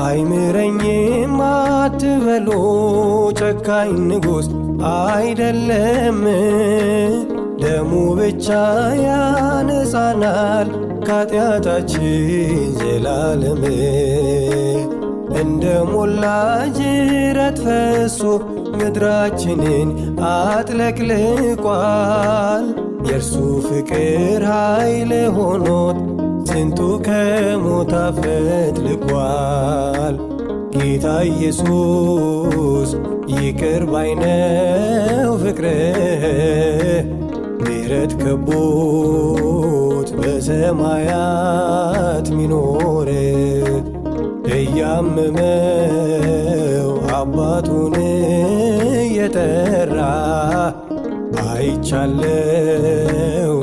አይምረኝም አትበሉ ጨካኝ ንጉሥ አይደለም። ደሙ ብቻ ያነጻናል ከኃጢአታችን ዘላለም። እንደ ሞላ ጅረት ፈሶ ምድራችንን አጥለቅልቋል። የእርሱ ፍቅር ኃይል ሆኖት ስንቱ ከሞት አፈትልቋል። ጌታ ኢየሱስ ይቅር ባይ ነው ፍቅርህ፣ ምሕረት ከቦት በሰማያት ሚኖር። እያመመው አባቱን እየጠራ አይቻለው